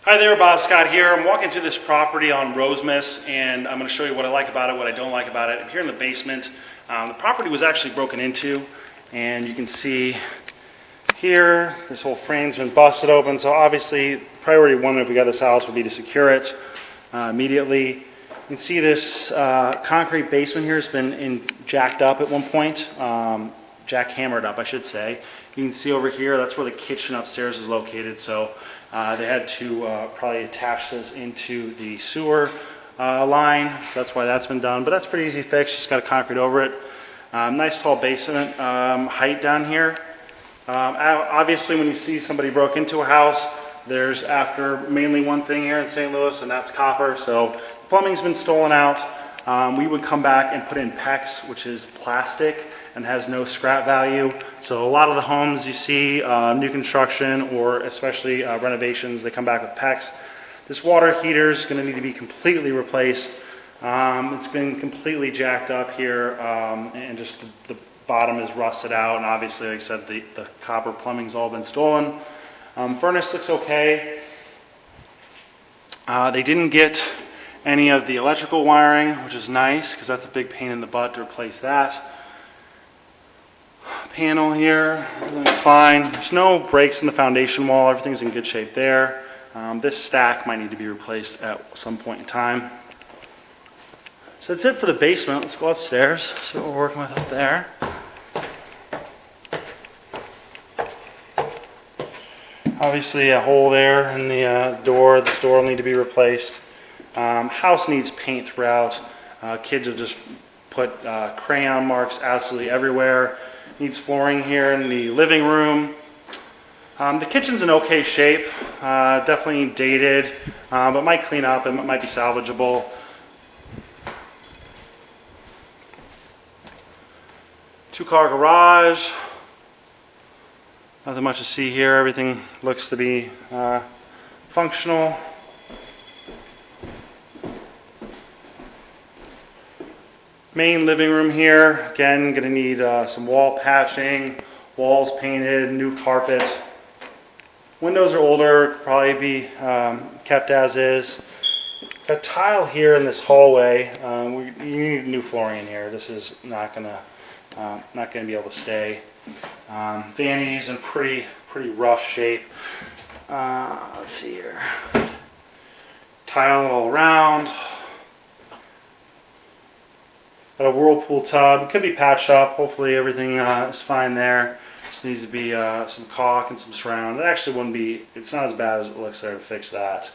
Hi there, Bob Scott here. I'm walking through this property on Rosemas, and I'm going to show you what I like about it, what I don't like about it. I'm here in the basement. The property was actually broken into, and you can see here this whole frame's been busted open. So obviously, priority one if we got this house would be to secure it immediately. You can see this concrete basement here has been jacked up at one point, jackhammered up, I should say. You can see over here, that's where the kitchen upstairs is located. So they had to probably attach this into the sewer line, so that's why that's been done. But that's pretty easy to fix, just got a concrete over it. Nice tall basement height down here. Obviously when you see somebody broke into a house, there's after mainly one thing here in St. Louis, and that's copper. So plumbing's been stolen out. We would come back and put in PEX, which is plastic and has no scrap value. So a lot of the homes you see, new construction or especially renovations, they come back with PEX. This water heater is going to need to be completely replaced. It's been completely jacked up here, and just the bottom is rusted out, and obviously, like I said, the copper plumbing's all been stolen. Furnace looks okay. They didn't get any of the electrical wiring, which is nice because that's a big pain in the butt to replace that. Panel here, everything's fine. There's no breaks in the foundation wall. Everything's in good shape there. This stack might need to be replaced at some point in time. So that's it for the basement. Let's go upstairs, see what we're working with up there. Obviously a hole there in the door. This door will need to be replaced. House needs paint throughout. Kids have just put crayon marks absolutely everywhere. Needs flooring here in the living room. The kitchen's in okay shape. Definitely dated, but might clean up and might be salvageable. Two-car garage. Nothing much to see here. Everything looks to be functional. Main living room here. Again, going to need some wall patching, walls painted, new carpet. Windows are older, probably be kept as is. Got tile here in this hallway. You need new flooring in here. This is not going to be able to stay. Vanity's in pretty rough shape. Let's see here. Tile all around. Got a whirlpool tub. It could be patched up. Hopefully everything is fine there. Just needs to be some caulk and some surround. It actually wouldn't be. It's not as bad as it looks there to fix that.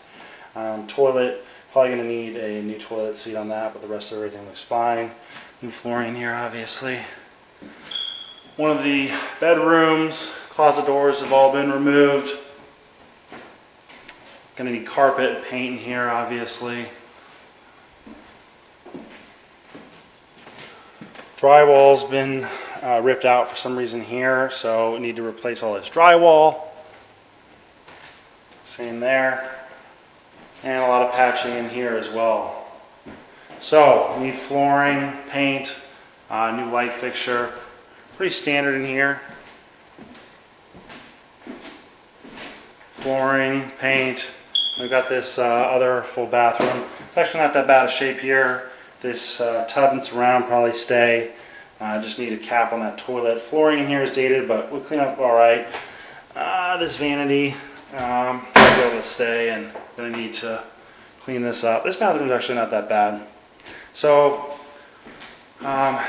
Toilet. Probably going to need a new toilet seat on that, but the rest of everything looks fine. New flooring here, obviously. One of the bedrooms, closet doors have all been removed. Gonna need carpet, paint in here, obviously. Drywall's been ripped out for some reason here, so we need to replace all this drywall. Same there. And a lot of patching in here as well. So, we need flooring, paint, new light fixture. Pretty standard in here. Flooring, paint. We've got this other full bathroom. It's actually not that bad a shape here. This tub and surround probably stay. Just need a cap on that toilet. Flooring in here is dated, but we'll clean up all right. This vanity might be able to stay, and gonna need to clean this up. This bathroom is actually not that bad. So.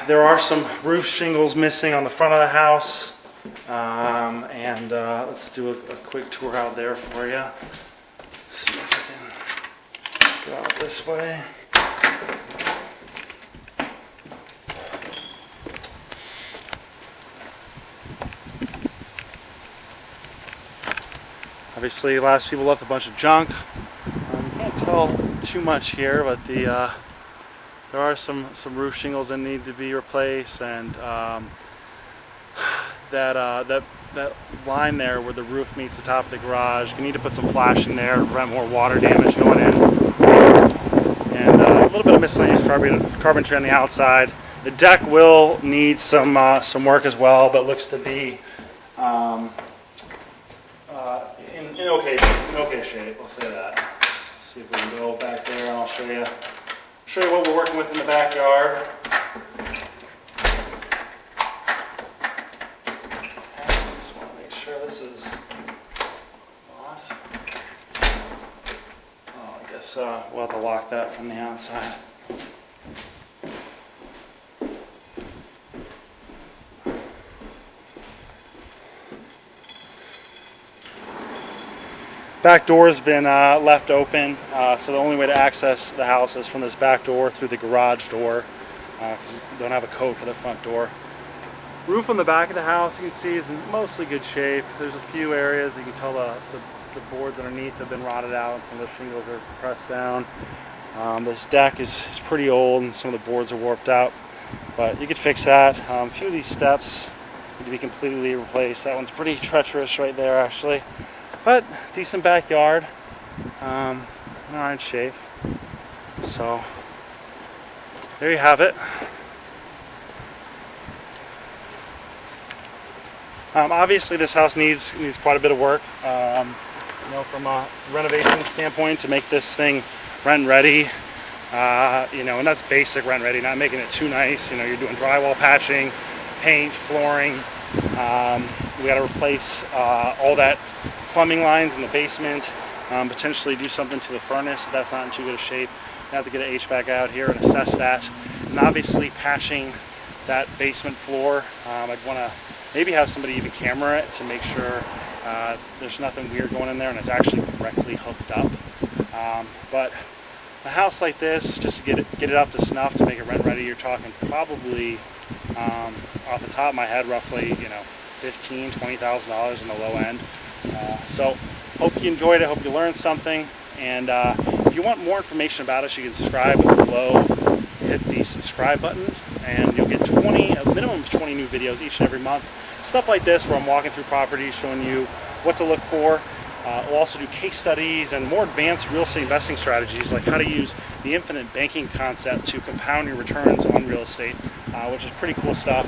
There are some roof shingles missing on the front of the house, and let's do a quick tour out there for you. See if I can go out this way. Obviously, last people left a bunch of junk. You can't tell too much here, but there are some roof shingles that need to be replaced, and that line there where the roof meets the top of the garage, you need to put some flashing there to prevent more water damage going in. And a little bit of miscellaneous carpentry on the outside. The deck will need some work as well, but looks to be in okay shape. okay shape, I'll say that. Let's see if we can go back there and I'll show you what we're working with in the backyard. I just want to make sure this is not. Oh, I guess we'll have to lock that from the outside. Back door has been left open, so the only way to access the house is from this back door through the garage door, because we don't have a code for the front door. Roof on the back of the house, you can see, is in mostly good shape. There's a few areas you can tell the boards underneath have been rotted out and some of the shingles are pressed down. This deck is pretty old and some of the boards are warped out, but you could fix that. A few of these steps need to be completely replaced. That one's pretty treacherous right there, actually. But decent backyard, in alright shape. So there you have it. Obviously, this house needs quite a bit of work. You know, from a renovation standpoint, to make this thing rent ready. You know, and that's basic rent ready, not making it too nice. You know, you're doing drywall patching, paint, flooring. We got to replace all that plumbing lines in the basement, potentially do something to the furnace if that's not in too good a shape. You have to get an HVAC out here and assess that. And obviously patching that basement floor. I'd want to maybe have somebody even camera it to make sure there's nothing weird going in there and it's actually correctly hooked up. But a house like this, just to get it up to snuff to make it rent ready, you're talking probably off the top of my head, roughly, you know, $15,000, $20,000 on the low end. So hope you enjoyed it, hope you learned something, and if you want more information about us, you can subscribe below, hit the subscribe button, and you'll get a minimum of 20 new videos each and every month. Stuff like this where I'm walking through properties, showing you what to look for. We'll also do case studies and more advanced real estate investing strategies, like how to use the infinite banking concept to compound your returns on real estate, which is pretty cool stuff.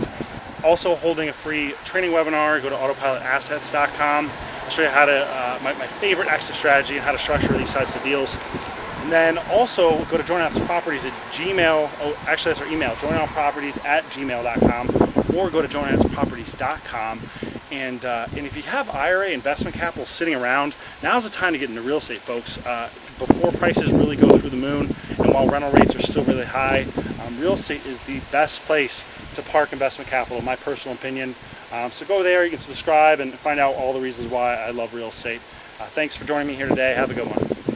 Also holding a free training webinar. Go to autopilotassets.com. I'll show you how to, my favorite exit strategy and how to structure these types of deals. And then also go to Joynout's Properties at Gmail. Oh, actually that's our email, joynoutproperties@gmail.com, or go to joynoutproperties.com. And if you have IRA investment capital sitting around, now's the time to get into real estate, folks. Before prices really go through the moon, and while rental rates are still really high, real estate is the best place to park investment capital, in my personal opinion. So go there, you can subscribe and find out all the reasons why I love real estate. Thanks for joining me here today. Have a good one.